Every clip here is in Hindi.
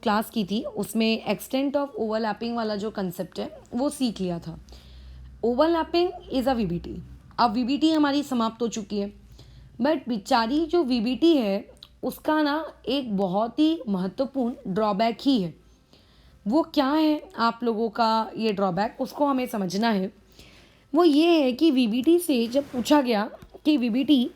क्लास की थी उसमें एक्सटेंट ऑफ ओवरलैपिंग वाला जो कंसेप्ट है वो सीख लिया था। Overlapping is a VBT. अब वीबीटी हमारी समाप्त हो चुकी है, बट बेचारी जो वीबीटी है उसका ना एक बहुत ही महत्वपूर्ण ड्रॉबैक ही है। वो क्या है आप लोगों का ये ड्रॉबैक, उसको हमें समझना है। वो ये है कि वीबीटी से जब पूछा गया कि वीबीटी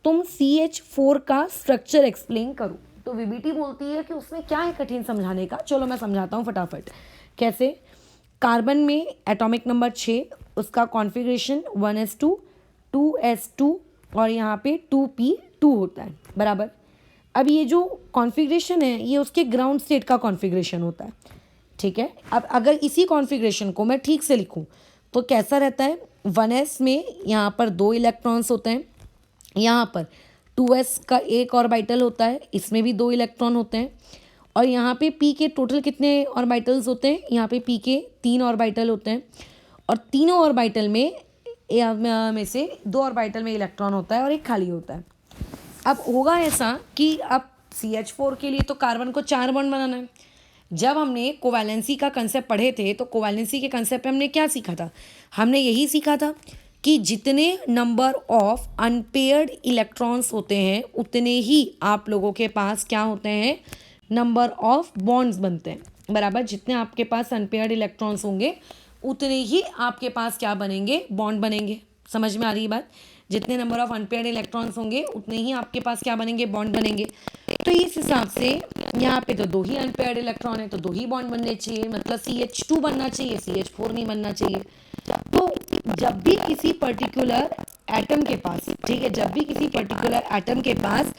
तुम CH4 का स्ट्रक्चर एक्सप्लेन करो, तो वीबीटी बोलती है कि उसमें क्या है कठिन समझाने का। चलो मैं समझाता हूँ फटाफट। कैसे? कार्बन में एटॉमिक नंबर 6, उसका कॉन्फ़िगरेशन 1s2 2s2 और यहाँ पे 2p2 होता है, बराबर। अब ये जो कॉन्फ़िगरेशन है ये उसके ग्राउंड स्टेट का कॉन्फ़िगरेशन होता है, ठीक है। अब अगर इसी कॉन्फ़िगरेशन को मैं ठीक से लिखूं तो कैसा रहता है? 1s में यहाँ पर 2 इलेक्ट्रॉन्स होते हैं, यहाँ पर 2s का एक ऑर्बिटल होता है, इसमें भी 2 इलेक्ट्रॉन होते हैं, और यहाँ पे p के टोटल कितने ऑर्बिटल्स होते हैं? यहाँ पे p के 3 ऑर्बिटल होते हैं, और तीनों ऑर्बिटल में से 2 ऑर्बिटल में इलेक्ट्रॉन होता है और एक खाली होता है। अब होगा ऐसा कि अब CH4 के लिए तो कार्बन को 4 बॉन्ड बनाना है। जब हमने कोवैलेंसी का कंसेप्ट पढ़े थे तो कोवैलेंसी के कंसेप्ट में हमने क्या सीखा था? हमने यही सीखा था कि जितने नंबर ऑफ अनपेयर्ड इलेक्ट्रॉन्स होते हैं उतने ही आप लोगों के पास क्या होते हैं? नंबर ऑफ बॉन्ड्स बनते हैं, बराबर। जितने आपके पास अनपेयर्ड इलेक्ट्रॉन्स होंगे उतने ही आपके पास क्या बनेंगे? बॉन्ड बनेंगे। समझ में आ रही बात? जितने नंबर ऑफ अनपेयर्ड इलेक्ट्रॉन्स होंगे उतने ही आपके पास क्या बनेंगे? बॉन्ड बनेंगे। तो इस हिसाब से यहाँ पे तो 2 ही अनपेयर्ड इलेक्ट्रॉन है तो 2 ही बॉन्ड बनने चाहिए, मतलब CH2 बनना चाहिए, CH4 नहीं बनना चाहिए। तो जब भी किसी पर्टिकुलर एटम के पास, ठीक है, जब भी किसी पर्टिकुलर एटम के पास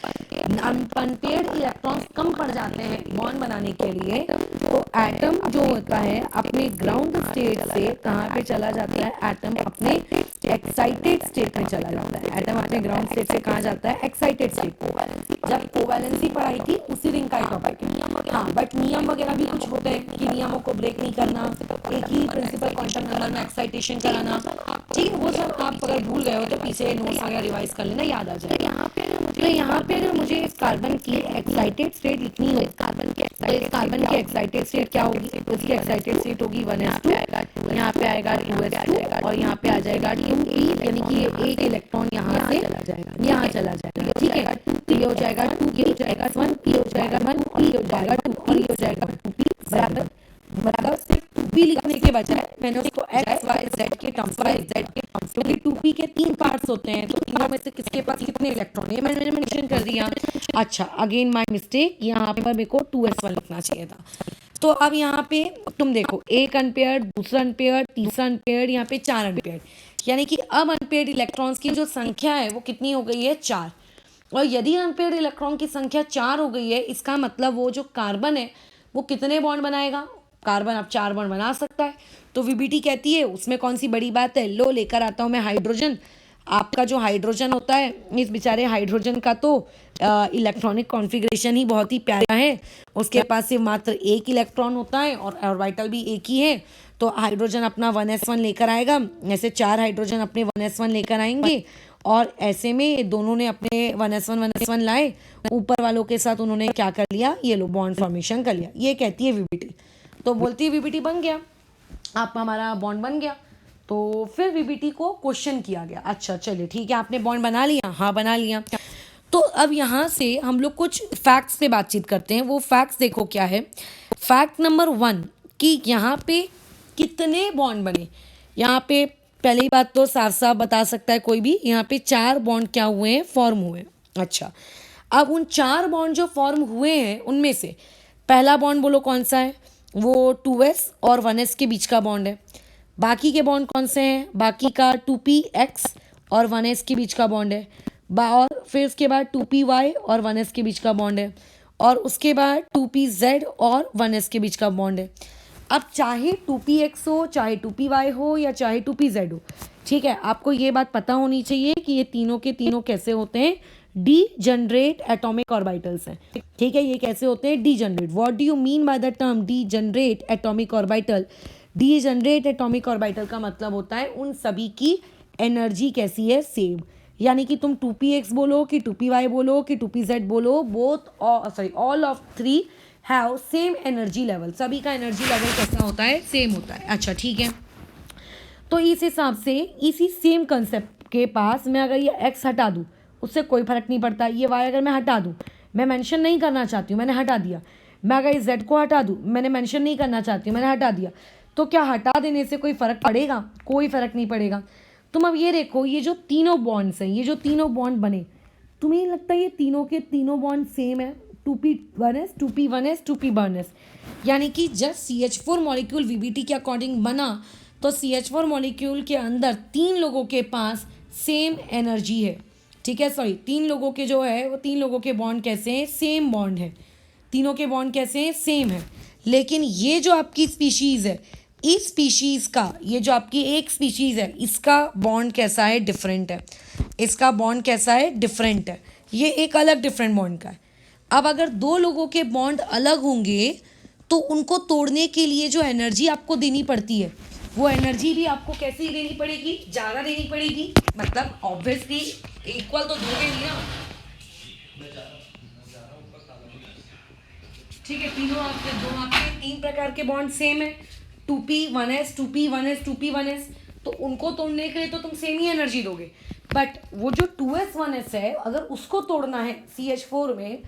अनपेयर्ड इलेक्ट्रॉन्स कम पड़ जाते हैं बॉन्ड बनाने के लिए, तो एटम जो होता है अपने ग्राउंड स्टेट से कहाँ पे चला जाता है? एटम अपने एक्साइटेड स्टेट में चला जाता है। एटम अपने ग्राउंड स्टेट से कहाँ जाता है? Excited state. जब कोवैलेंसी पढ़ाई थी उसी दिन का टॉपिक है। हाँ, बट नियम वगैरह भी कुछ होते हैं कि नियमों को ब्रेक नहीं करना, एक ही प्रिंसिपल क्वांटम नंबर में एक्साइटेशन कराना, ठीक है। वो सब आप अगर भूल गए हो तो पीछे नोट्स वगैरह रिवाइज कर लेना, याद आ जाएगा। तो यहाँ पे अगर मुझे इस कार्बन की एक्साइटेड स्टेट लिखनी हो, कार्बन की एक्साइटेड स्टेट क्या होगी? उसकी एक्साइटेड स्टेट होगी 1s2, यहाँ पे आएगा 2s2 और यहाँ पे आ जाएगा 2p, यानी कि एक इलेक्ट्रॉन यहाँ से यहाँ चला जाएगा, ठीक है। तो ये हो जाएगा 2p हो जाएगा 1p हो जाएगा 1p हो जाएगा 2p हो जाएगा 2p, बराबर। मतलब सिर्फ 2p लिखने के बजाय मैंने उसको x y z के टर्म्स क्योंकि 2p के 3 पार्ट्स होते हैं तो तीनों में से किसके पास कितने इलेक्ट्रॉन है मैंने मेंशन कर दिया। अच्छा, अगेन माय मिस्टेक, यहाँ पर मेरे को 2s1 लिखना चाहिए था। तो अब यहाँ पे तुम देखो, एक अनपेयर्ड, दूसरा अनपेयर्ड, तीसरा अनपेयर्ड, यहाँ पे 4 अनपेयर्ड, यानी कि अब अनपेयर्ड इलेक्ट्रॉन्स की जो संख्या है वो कितनी हो गई है? 4। और यदि अनपेयर्ड इलेक्ट्रॉन की संख्या 4 हो गई है, इसका मतलब वो जो कार्बन है वो कितने बॉन्ड बनाएगा? कार्बन अब 4 बॉन्ड बना सकता है। तो वीबीटी कहती है उसमें कौन सी बड़ी बात है, लो लेकर आता हूँ मैं हाइड्रोजन। आपका जो हाइड्रोजन होता है, इस बेचारे हाइड्रोजन का तो इलेक्ट्रॉनिक कॉन्फ़िगरेशन ही बहुत ही प्यारा है। उसके पास सिर्फ मात्र एक इलेक्ट्रॉन होता है और ऑर्बिटल भी एक ही है। तो हाइड्रोजन अपना 1s1 लेकर आएगा, ऐसे 4 हाइड्रोजन अपने 1s1 लेकर आएंगे, और ऐसे में दोनों ने अपने 1s1 लाए, ऊपर वालों के साथ उन्होंने क्या कर लिया? ये लो बॉन्ड फॉर्मेशन कर लिया। ये कहती है वीबीटी। तो बोलती है वीबीटी बन गया, आप हमारा बॉन्ड बन गया। तो फिर वीबीटी को क्वेश्चन किया गया, अच्छा चलिए ठीक है, आपने बॉन्ड बना लिया? हाँ बना लिया। तो अब यहाँ से हम लोग कुछ फैक्ट्स पे बातचीत करते हैं। वो फैक्ट्स देखो क्या है। फैक्ट नंबर 1 कि यहाँ पे कितने बॉन्ड बने। यहाँ पे पहली बात तो साफ साफ बता सकता है कोई भी, यहाँ पे 4 बॉन्ड क्या हुए हैं? फॉर्म हुए हैं। अच्छा, अब उन 4 बॉन्ड जो फॉर्म हुए हैं उनमें से पहला बॉन्ड बोलो कौन सा है? वो 2s और 1s के बीच का बॉन्ड है। बाकी के बॉन्ड कौन से हैं? बाकी का 2px और 1s के बीच का बॉन्ड है। और फिर उसके बाद 2py और 1s के बीच का बॉन्ड है, और उसके बाद 2pz और 1s के बीच का बॉन्ड है। अब चाहे 2px हो, चाहे 2py हो, या चाहे 2pz हो, ठीक है, आपको ये बात पता होनी चाहिए कि ये तीनों के तीनों कैसे होते हैं? डीजनरेट एटॉमिक ऑर्बिटल्स हैं, ठीक है। ये कैसे होते हैं? Degenerate. What do you mean by the term degenerate atomic orbital? Degenerate atomic orbital का मतलब होता है उन सभी की एनर्जी कैसी है? सेम। यानी कि तुम 2px बोलो कि 2py बोलो कि 2pz बोलो, both all of 3 have same energy level, सभी का एनर्जी लेवल कैसा होता है, सेम होता है। अच्छा ठीक है, तो इस हिसाब से इसी सेम कंसेप्ट के पास मैं अगर ये x हटा दूँ उससे कोई फर्क नहीं पड़ता, ये y अगर मैं हटा दूँ, मैं मेंशन नहीं करना चाहती हूँ, मैंने हटा दिया। मैं अगर इस z को हटा दूँ, मैंने मेंशन नहीं करना चाहती हूँ, मैंने हटा दिया। तो क्या हटा देने से कोई फ़र्क पड़ेगा? कोई फ़र्क नहीं पड़ेगा। तुम अब ये देखो, ये जो तीनों बॉन्ड्स हैं, ये जो तीनों बॉन्ड बने, तुम्हें नहीं लगता ये तीनों के तीनों बॉन्ड सेम है? 2p1s 2p1s 2p1s, यानी कि जब CH4 मॉलिक्यूल VBT के अकॉर्डिंग बना तो CH4 मॉलिक्यूल के अंदर तीन लोगों के पास सेम एनर्जी है। ठीक है, सॉरी, तीन लोगों के जो है वो तीन लोगों के बॉन्ड कैसे हैं, सेम बॉन्ड है। तीनों के बॉन्ड कैसे हैं, सेम है। लेकिन ये जो आपकी स्पीशीज़ है, इस स्पीशीज़ का, ये जो आपकी एक स्पीशीज़ है, इसका बॉन्ड कैसा है, डिफरेंट है। इसका बॉन्ड कैसा है, डिफरेंट है। ये एक अलग डिफरेंट बॉन्ड का है। अब अगर दो लोगों के बॉन्ड अलग होंगे तो उनको तोड़ने के लिए जो एनर्जी आपको देनी पड़ती है, वो एनर्जी भी आपको कैसी देनी पड़ेगी, ज़्यादा देनी पड़ेगी। मतलब ऑब्वियसली इक्वल तो दोगे नहीं ना। ठीक है, तीनों आपके दो, आपके तीन प्रकार के बॉन्ड सेम है, 2p1s 2p1s 2p1s, तो उनको तोड़ने के लिए तो तुम सेम ही एनर्जी दोगे। बट वो जो 2s1s है, अगर उसको तोड़ना है CH4 में,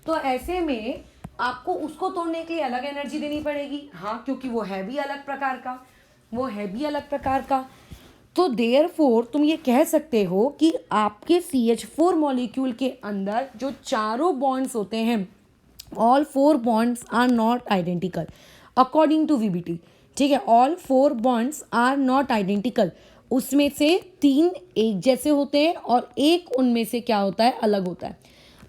तो ऐसे में आपको उसको तोड़ने के लिए अलग एनर्जी देनी पड़ेगी। हाँ, क्योंकि वो है भी अलग प्रकार का, वो है भी अलग प्रकार का। तो देयरफॉर तुम ये कह सकते हो कि आपके CH4 मॉलिक्यूल के अंदर जो चारों बॉन्ड्स होते हैं, all four bonds are not identical according to VBT। ठीक है, all four bonds are not identical. उसमें से तीन एक जैसे होते हैं और एक उनमें से क्या होता है, अलग होता है।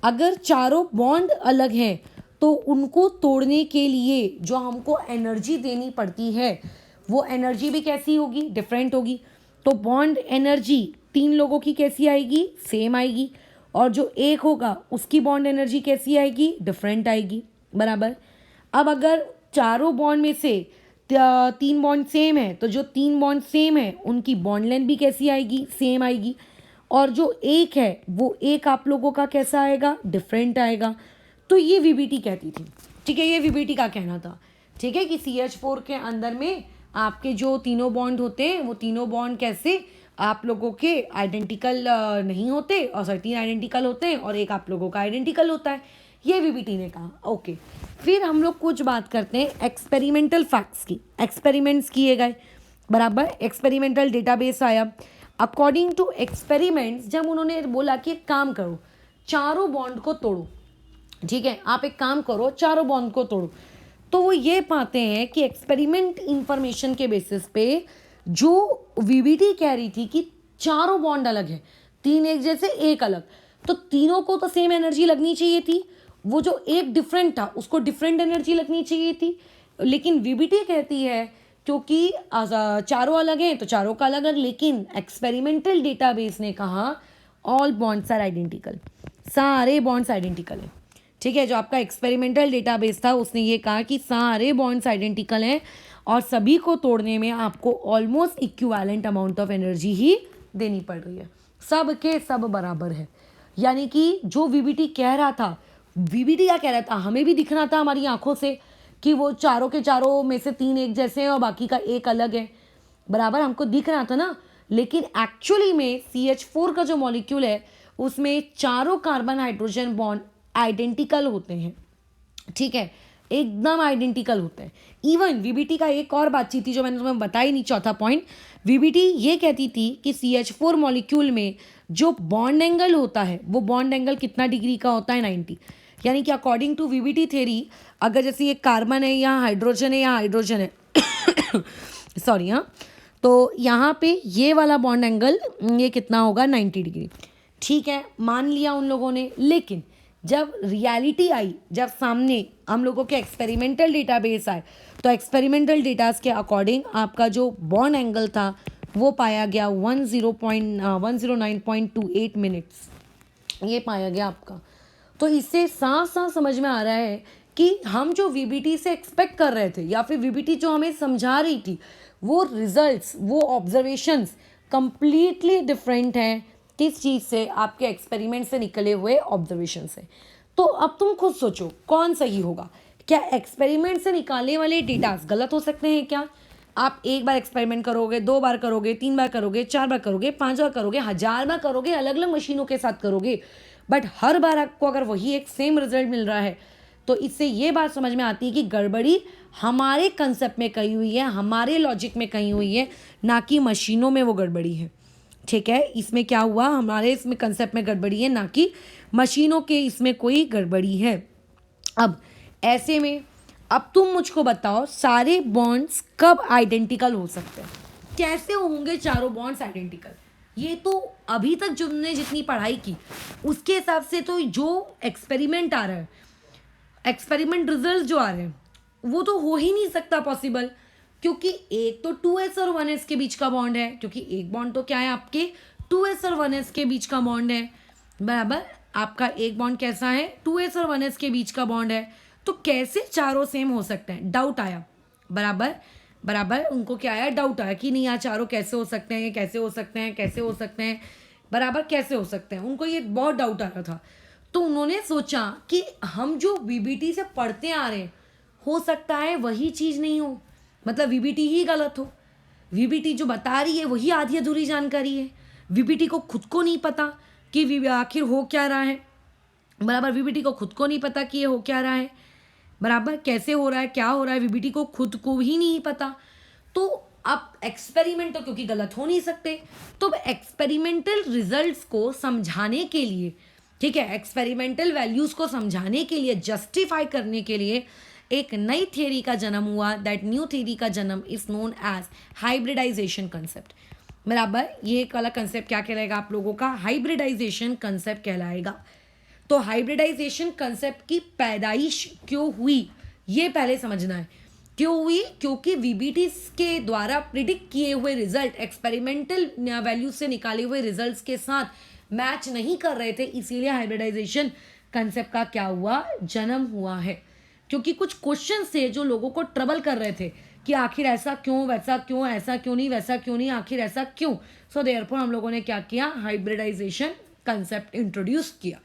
अगर चारों बॉन्ड अलग हैं तो उनको तोड़ने के लिए जो हमको एनर्जी देनी पड़ती है, वो एनर्जी भी कैसी होगी, डिफरेंट होगी। तो बॉन्ड एनर्जी तीन लोगों की कैसी आएगी, सेम आएगी। और जो एक होगा उसकी बॉन्ड एनर्जी कैसी आएगी, डिफरेंट आएगी। बराबर। अब अगर चारों बॉन्ड में से तीन बॉन्ड सेम है, तो जो तीन बॉन्ड सेम है उनकी बॉन्ड लेंथ भी कैसी आएगी, सेम आएगी। और जो एक है वो एक आप लोगों का कैसा आएगा, डिफरेंट आएगा। तो ये VBT कहती थी। ठीक है, ये VBT का कहना था। ठीक है, कि CH4 के अंदर में आपके जो तीनों बॉन्ड होते हैं, वो तीनों बॉन्ड कैसे आप लोगों के आइडेंटिकल नहीं होते, और सर तीन आइडेंटिकल होते हैं और एक आप लोगों का आइडेंटिकल होता है। ये VBT ने कहा। ओके, फिर हम लोग कुछ बात करते हैं एक्सपेरिमेंटल फैक्ट्स की। एक्सपेरिमेंट्स किए गए, बराबर, एक्सपेरिमेंटल डेटाबेस आया। अकॉर्डिंग टू एक्सपेरिमेंट्स, जब उन्होंने बोला कि एक काम करो, चारों बॉन्ड को तोड़ो। ठीक है, आप एक काम करो, चारों बॉन्ड को तोड़ो। तो वो ये पाते हैं कि एक्सपेरिमेंट इंफॉर्मेशन के बेसिस पे जो VBT कह रही थी कि चारों बॉन्ड अलग है, तीन एक जैसे एक अलग, तो तीनों को तो सेम एनर्जी लगनी चाहिए थी। वो जो एक डिफरेंट था उसको डिफरेंट एनर्जी लगनी चाहिए थी। लेकिन VBT कहती है क्योंकि चारों अलग हैं तो चारों का अलग अलग। लेकिन एक्सपेरिमेंटल डेटाबेस ने कहा ऑल बॉन्ड्स आर आइडेंटिकल, सारे बॉन्ड्स आइडेंटिकल हैं। ठीक है, जो आपका एक्सपेरिमेंटल डेटाबेस था उसने ये कहा कि सारे बॉन्ड्स आइडेंटिकल हैं और सभी को तोड़ने में आपको almost equivalent amount of energy ही देनी पड़ रही है, सब के सब बराबर है। यानी कि जो VBT कह रहा था, VBT क्या कह रहा था, हमें भी दिख रहा था हमारी आंखों से कि वो चारों के चारों में से तीन एक जैसे हैं और बाकी का एक अलग है, बराबर, हमको दिख रहा था ना। लेकिन एक्चुअली में CH4 का जो मॉलिक्यूल है उसमें चारों कार्बन हाइड्रोजन बॉन्ड आइडेंटिकल होते हैं। ठीक है, एकदम आइडेंटिकल होते हैं। इवन VBT का एक और बातचीत थी जो मैंने तुम्हें बताई नहीं, चौथा पॉइंट। VBT ये कहती थी कि CH4 मॉलिक्यूल में जो बॉन्ड एंगल होता है वो बॉन्ड एंगल कितना डिग्री का होता है, 90। यानी कि अकॉर्डिंग टू VBT थ्योरी, अगर जैसे ये कार्बन है, यहाँ हाइड्रोजन है, यहाँ हाइड्रोजन है सॉरी, हाँ, तो यहाँ पे ये वाला बॉन्ड एंगल ये कितना होगा, 90 डिग्री। ठीक है, मान लिया उन लोगों ने। लेकिन जब रियलिटी आई, जब सामने हम लोगों के एक्सपेरिमेंटल डेटाबेस आए, तो एक्सपेरिमेंटल डेटास के अकॉर्डिंग आपका जो बॉन्ड एंगल था वो पाया गया 109.28 मिनट्स, ये पाया गया आपका। तो इससे साफ साफ समझ में आ रहा है कि हम जो VBT से एक्सपेक्ट कर रहे थे या फिर VBT जो हमें समझा रही थी, वो रिजल्ट्स, वो ऑब्जर्वेशंस कंप्लीटली डिफरेंट हैं किस चीज़ से, आपके एक्सपेरिमेंट से निकले हुए ऑब्जर्वेशन से। तो अब तुम खुद सोचो कौन सही होगा, क्या एक्सपेरिमेंट से निकालने वाले डेटा गलत हो सकते हैं क्या? आप एक बार एक्सपेरिमेंट करोगे, 2 बार करोगे, 3 बार करोगे, 4 बार करोगे, 5 बार करोगे, 1000 बार करोगे, अलग अलग मशीनों के साथ करोगे, बट हर बार आपको अगर वही एक सेम रिजल्ट मिल रहा है, तो इससे ये बात समझ में आती है कि गड़बड़ी हमारे कंसेप्ट में कही हुई है, हमारे लॉजिक में कही हुई है, ना कि मशीनों में वो गड़बड़ी है। ठीक है, इसमें क्या हुआ, हमारे इसमें कंसेप्ट में गड़बड़ी है, ना कि मशीनों के इसमें कोई गड़बड़ी है। अब ऐसे में अब तुम मुझको बताओ, सारे बॉन्ड्स कब आइडेंटिकल हो सकते हैं? कैसे होंगे चारों बॉन्ड्स आइडेंटिकल? ये तो अभी तक जो हमने जितनी पढ़ाई की उसके हिसाब से तो जो एक्सपेरिमेंट आ रहा है, एक्सपेरिमेंट रिजल्ट जो आ रहे हैं, वो तो हो ही नहीं सकता पॉसिबल, क्योंकि एक तो 2s और 1s के बीच का बॉन्ड है, क्योंकि एक बॉन्ड तो क्या है आपके 2s और 1s के बीच का बॉन्ड है, बराबर। आपका एक बॉन्ड कैसा है, 2s और 1s के बीच का बॉन्ड है, तो कैसे चारों सेम हो सकते हैं? डाउट आया, बराबर बराबर, उनको क्या आया, डाउट आया कि नहीं यार चारों कैसे हो सकते हैं, ये कैसे हो सकते हैं, कैसे हो सकते हैं, बराबर कैसे हो सकते हैं, उनको ये बहुत डाउट आ रहा था। तो उन्होंने सोचा कि हम जो वीबीटी से पढ़ते आ रहे हैं, हो सकता है वही चीज़ नहीं हो, मतलब वीबीटी ही गलत हो। वीबीटी जो बता रही है वही आधी अधूरी जानकारी है, वीबीटी को खुद को नहीं पता कि आखिर हो क्या रहा है, बराबर। वीबीटी को खुद को नहीं पता कि ये हो क्या रहा है, बराबर, कैसे हो रहा है, क्या हो रहा है, वीबीटी को खुद को ही नहीं पता। तो अब एक्सपेरिमेंट तो क्योंकि गलत हो नहीं सकते, तो एक्सपेरिमेंटल रिजल्ट्स को समझाने के लिए, ठीक है, एक्सपेरिमेंटल वैल्यूज को समझाने के लिए, जस्टिफाई करने के लिए एक नई थियरी का जन्म हुआ। दैट न्यू थियरी का जन्म is known as hybridization concept, बराबर। ये एक वाला कंसेप्ट क्या कहलाएगा आप लोगों का, हाइब्रिडाइजेशन कंसेप्ट कहलाएगा। तो हाइब्रिडाइजेशन कंसेप्ट की पैदाइश क्यों हुई ये पहले समझना है। क्यों हुई? क्योंकि वीबीटी के द्वारा प्रिडिक्ट किए हुए रिजल्ट एक्सपेरिमेंटल वैल्यू से निकाले हुए रिजल्ट्स के साथ मैच नहीं कर रहे थे, इसीलिए हाइब्रिडाइजेशन कंसेप्ट का क्या हुआ, जन्म हुआ है। क्योंकि कुछ क्वेश्चन थे जो लोगों को ट्रबल कर रहे थे कि आखिर ऐसा क्यों, वैसा क्यों, ऐसा क्यों नहीं, वैसा क्यों नहीं, आखिर ऐसा क्यों। सो देयरफॉर हम लोगों ने क्या किया, हाइब्रिडाइजेशन कंसेप्ट इंट्रोड्यूस किया।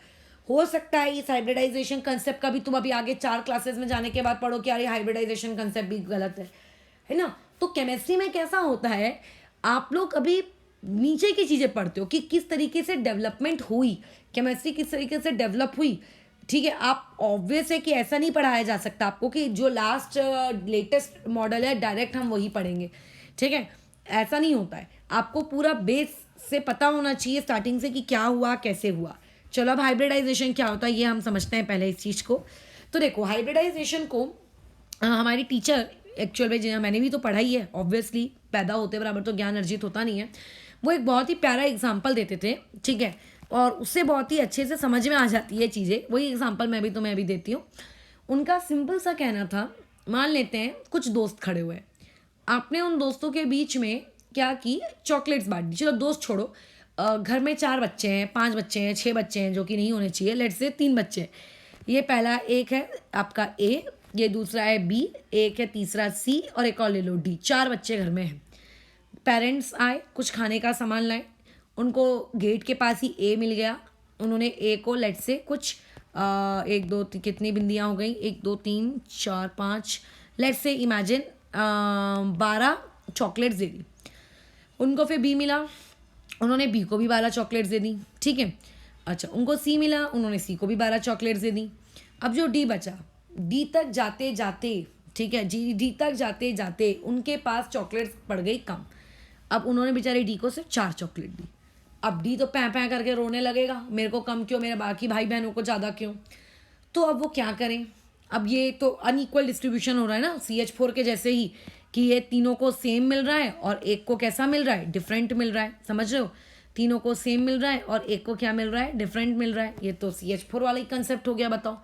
हो सकता है इस हाइब्रिडाइजेशन कंसेप्ट का भी तुम अभी आगे 4 क्लासेस में जाने के बाद पढ़ो कि यार ये हाइब्रिडाइजेशन कंसेप्ट भी गलत है ना। तो केमिस्ट्री में कैसा होता है, आप लोग अभी नीचे की चीज़ें पढ़ते हो कि किस तरीके से डेवलपमेंट हुई, केमिस्ट्री किस तरीके से डेवलप हुई, ठीक है। आप ऑब्वियस है कि ऐसा नहीं पढ़ाया जा सकता आपको कि जो लास्ट लेटेस्ट मॉडल है डायरेक्ट हम वही पढ़ेंगे, ठीक है, ऐसा नहीं होता है। आपको पूरा बेस से पता होना चाहिए स्टार्टिंग से कि क्या हुआ, कैसे हुआ। चलो अब हाइब्रिडाइजेशन क्या होता है ये हम समझते हैं पहले इस चीज़ को। तो देखो हाइब्रिडाइजेशन को हमारी टीचर एक्चुअल में मैंने भी तो पढ़ाई है, ऑब्वियसली पैदा होते बराबर तो ज्ञान अर्जित होता नहीं है। वो एक बहुत ही प्यारा एग्जाम्पल देते थे, ठीक है, और उससे बहुत ही अच्छे से समझ में आ जाती है चीज़ें। वही एग्जाम्पल मैं भी देती हूँ। उनका सिंपल सा कहना था, मान लेते हैं कुछ दोस्त खड़े हुए, आपने उन दोस्तों के बीच में क्या की, चॉकलेट्स बांट दी। चलो दोस्त छोड़ो, घर में 4 बच्चे हैं, 5 बच्चे हैं, 6 बच्चे हैं, जो कि नहीं होने चाहिए, लेट्स से 3 बच्चे हैं। ये पहला एक है आपका ए, ये दूसरा है बी, एक है तीसरा सी, और एक और ले लो डी। 4 बच्चे घर में हैं। पेरेंट्स आए, कुछ खाने का सामान लाए, उनको गेट के पास ही ए मिल गया। उन्होंने ए को लेट्स से कुछ 1 2 कितनी बिंदियाँ हो गई, 1 2 3 4 5, लेट्स से इमेजिन 12 चॉकलेट्स दे दी। उनको फिर बी मिला, उन्होंने बी को भी 12 चॉकलेट्स दे दी, ठीक है। अच्छा, उनको सी मिला, उन्होंने सी को भी 12 चॉकलेट्स दे दी। अब जो डी बचा, डी तक जाते जाते, ठीक है जी, डी तक जाते जाते उनके पास चॉकलेट्स पड़ गई कम। अब उन्होंने बेचारे डी को सिर्फ 4 चॉकलेट दी। अब डी तो पैं पैं करके रोने लगेगा, मेरे को कम क्यों, मेरे बाकी भाई बहनों को ज़्यादा क्यों। तो अब वो क्या करें, अब ये तो अनइक्वल डिस्ट्रीब्यूशन हो रहा है ना, CH4 के जैसे ही, कि ये तीनों को सेम मिल रहा है और एक को कैसा मिल रहा है, डिफरेंट मिल रहा है। समझ रहे हो, तीनों को सेम मिल रहा है और एक को क्या मिल रहा है, डिफरेंट मिल रहा है। ये तो CH4 वाला ही कंसेप्ट हो गया, बताओ।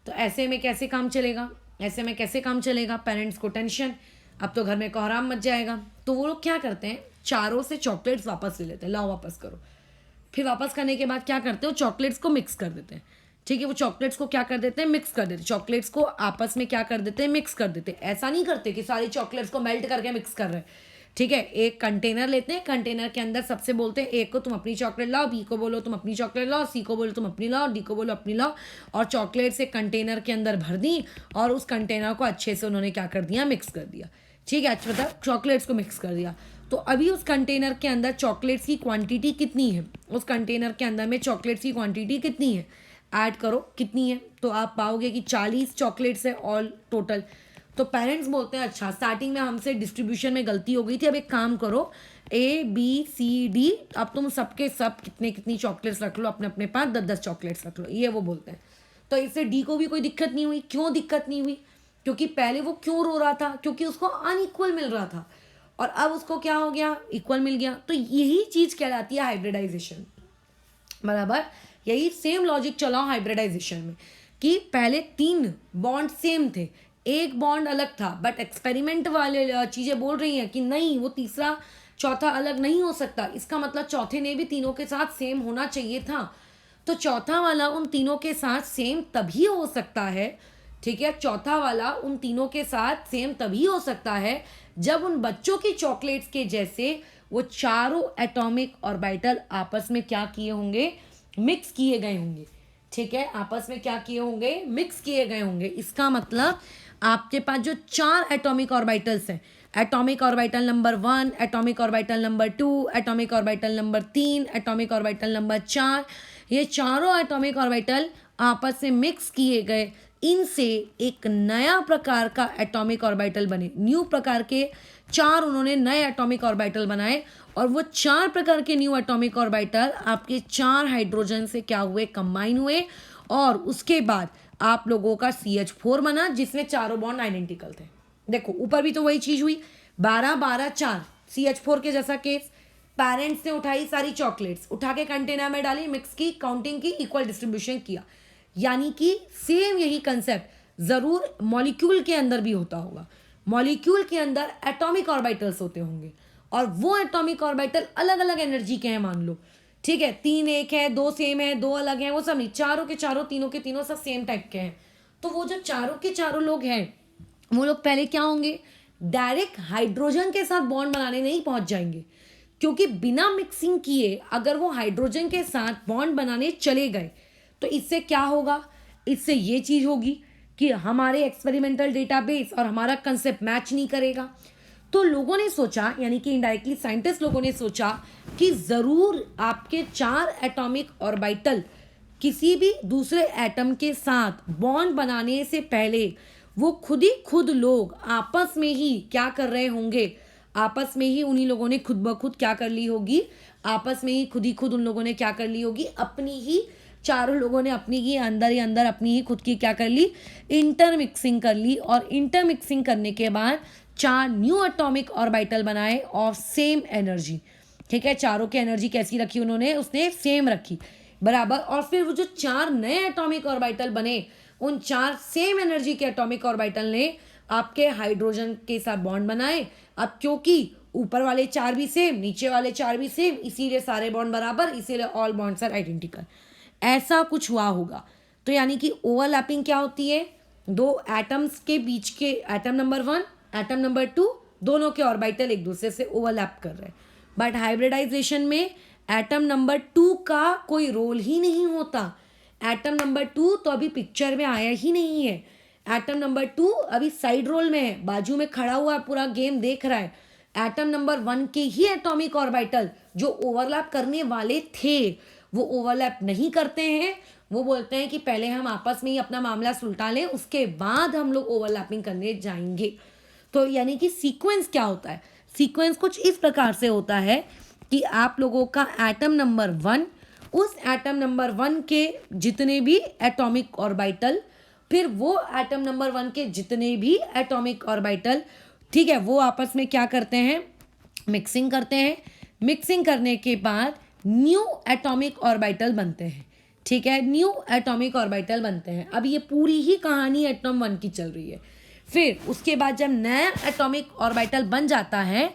तो ऐसे में कैसे काम चलेगा, ऐसे में कैसे काम चलेगा, पेरेंट्स को टेंशन, अब तो घर में कोहराम मच जाएगा। तो वो लोग क्या करते हैं, चारों से चॉकलेट्स वापस ले लेते हैं, लाओ वापस करो। फिर वापस करने के बाद क्या करते हो, चॉकलेट्स को मिक्स कर देते हैं, ठीक है। वो चॉकलेट्स को क्या कर देते हैं, मिक्स कर देते हैं, चॉकलेट्स को आपस में क्या कर देते हैं, मिक्स कर देते हैं। ऐसा नहीं करते कि सारी चॉकलेट्स को मेल्ट करके मिक्स कर रहे हैं, ठीक है, एक कंटेनर लेते हैं, कंटेनर के अंदर सबसे बोलते हैं ए को तुम अपनी चॉकलेट लाओ, बी को बोलो तुम अपनी चॉकलेट लाओ, सी को बोलो तुम अपनी लाओ, डी को बोलो अपनी लाओ, और चॉकलेट से कंटेनर के अंदर भर दी और उस कंटेनर को अच्छे से उन्होंने क्या कर दिया, मिक्स कर दिया। ठीक है, अच्छा मतलब चॉकलेट्स को मिक्स कर दिया। तो अभी उस कंटेनर के अंदर चॉकलेट्स की क्वांटिटी कितनी है, उस कंटेनर के अंदर में चॉकलेट्स की क्वांटिटी कितनी है, ऐड करो कितनी है, तो आप पाओगे कि 40 चॉकलेट्स है ऑल टोटल। तो पेरेंट्स बोलते हैं अच्छा स्टार्टिंग में हमसे डिस्ट्रीब्यूशन में गलती हो गई थी, अब एक काम करो ए बी सी डी, अब तुम सबके सब कितने कितनी चॉकलेट्स रख लो अपने अपने पास, 10-10 चॉकलेट्स रख लो, ये वो बोलते हैं। तो इससे डी को भी कोई दिक्कत नहीं हुई। क्यों दिक्कत नहीं हुई? क्योंकि पहले वो क्यों रो रहा था, क्योंकि उसको अनइक्वल मिल रहा था, और अब उसको क्या हो गया, इक्वल मिल गया। तो यही चीज कहलाती है हाइब्रिडाइजेशन, बराबर। यही सेम लॉजिक चलाओ हाइब्रिडाइजेशन में, कि पहले 3 बॉन्ड सेम थे, एक बॉन्ड अलग था, बट एक्सपेरिमेंट वाले चीजें बोल रही हैं कि नहीं, वो तीसरा चौथा अलग नहीं हो सकता। इसका मतलब चौथे ने भी तीनों के साथ सेम होना चाहिए था। तो चौथा वाला उन तीनों के साथ सेम तभी हो सकता है, ठीक है, चौथा वाला उन तीनों के साथ सेम तभी हो सकता है जब उन बच्चों की चॉकलेट्स के जैसे वो चारों एटॉमिक ऑर्बिटल आपस में क्या किए होंगे, मिक्स किए गए होंगे। ठीक है, आपस में क्या किए होंगे, मिक्स किए गए होंगे। इसका मतलब आपके पास जो 4 एटॉमिक ऑर्बिटल्स हैं, atomic orbital number 1, atomic orbital number 2, atomic orbital number 3, atomic orbital number 4, ये चारों एटॉमिक ऑर्बिटल आपस में मिक्स किए गए, इनसे एक नया प्रकार का एटॉमिक ऑर्बिटल बने। न्यू प्रकार के 4 उन्होंने नए एटॉमिक ऑर्बिटल बनाए, और वो 4 प्रकार के न्यू एटॉमिक ऑर्बिटल आपके 4 हाइड्रोजन से क्या हुए, कंबाइन हुए, और उसके बाद आप लोगों का CH4 बना, जिसमें चारों बॉन्ड आइडेंटिकल थे। देखो ऊपर भी तो वही चीज हुई, 12-12-4 CH4 के जैसा केस। पेरेंट्स ने उठाई सारी चॉकलेट्स, उठा के कंटेनर में डाली, मिक्स की, काउंटिंग की, इक्वल डिस्ट्रीब्यूशन किया। यानी कि सेम यही कंसेप्ट जरूर मॉलिक्यूल के अंदर भी होता होगा। मॉलिक्यूल के अंदर एटॉमिक ऑर्बिटल्स होते होंगे, और वो एटॉमिक ऑर्बिटल अलग अलग एनर्जी के हैं, मान लो, ठीक है, 3 एक है, 2 सेम है, 2 अलग हैं, वो सब नहीं, चारों के चारों, तीनों के तीनों सब सेम टाइप के हैं। तो वो जो चारों के चारों लोग हैं, वो लोग पहले क्या होंगे, डायरेक्ट हाइड्रोजन के साथ बॉन्ड बनाने नहीं पहुंच जाएंगे, क्योंकि बिना मिक्सिंग किए अगर वो हाइड्रोजन के साथ बॉन्ड बनाने चले गए तो इससे क्या होगा, इससे ये चीज होगी कि हमारे एक्सपेरिमेंटल डेटाबेस और हमारा कंसेप्ट मैच नहीं करेगा। तो लोगों ने सोचा, यानी कि इनडायरेक्टली साइंटिस्ट लोगों ने सोचा कि जरूर आपके 4 एटॉमिक ऑर्बिटल किसी भी दूसरे एटम के साथ बॉन्ड बनाने से पहले वो खुद ही खुद लोग आपस में ही क्या कर रहे होंगे, आपस में ही उन्हीं लोगों ने खुद ब खुद क्या कर ली होगी, आपस में ही खुद उन लोगों ने क्या कर ली होगी, अपनी ही चारों लोगों ने अपनी ही अंदर अपनी ही खुद की क्या कर ली, इंटरमिक्सिंग कर ली, और इंटरमिक्सिंग करने के बाद 4 न्यू एटॉमिक ऑर्बिटल बनाए ऑफ सेम एनर्जी। ठीक है, चारों की एनर्जी कैसी रखी उन्होंने, उसने सेम रखी, बराबर। और फिर वो जो 4 नए एटॉमिक ऑर्बिटल बने, उन 4 सेम एनर्जी के एटॉमिक ऑर्बिटल ने आपके हाइड्रोजन के साथ बॉन्ड बनाए। अब क्योंकि ऊपर वाले 4 भी सेम, नीचे वाले 4 भी सेम, इसीलिए सारे बॉन्ड बराबर, इसीलिए ऑल बॉन्ड्स आर आइडेंटिकल। ऐसा कुछ हुआ होगा। तो यानी कि ओवरलैपिंग क्या होती है, 2 एटम्स के बीच के एटम नंबर 1, एटम नंबर 2, दोनों के ऑर्बिटल एक दूसरे से ओवरलैप कर रहे हैं। बट हाइब्रिडाइजेशन में एटम नंबर 2 का कोई रोल ही नहीं होता। एटम नंबर 2 तो अभी पिक्चर में आया ही नहीं है। एटम नंबर 2 अभी साइड रोल में है, बाजू में खड़ा हुआ पूरा गेम देख रहा है। एटम नंबर 1 के ही एटॉमिक ऑर्बिटल जो ओवरलैप करने वाले थे वो ओवरलैप नहीं करते हैं। वो बोलते हैं कि पहले हम आपस में ही अपना मामला सुलटा लें, उसके बाद हम लोग ओवरलैपिंग करने जाएंगे। तो यानी कि सीक्वेंस क्या होता है, सीक्वेंस कुछ इस प्रकार से होता है कि आप लोगों का एटम नंबर 1, उस एटम नंबर 1 के जितने भी एटॉमिक ऑर्बिटल, फिर वो एटम नंबर 1 के जितने भी एटॉमिक ऑर्बिटल, ठीक है, वो आपस में क्या करते हैं, मिक्सिंग करते हैं। मिक्सिंग करने के बाद न्यू एटॉमिक ऑर्बिटल बनते हैं। ठीक है, न्यू एटॉमिक ऑर्बिटल बनते हैं। अब ये पूरी ही कहानी एटम 1 की चल रही है। फिर उसके बाद जब नया एटॉमिक ऑर्बिटल बन जाता है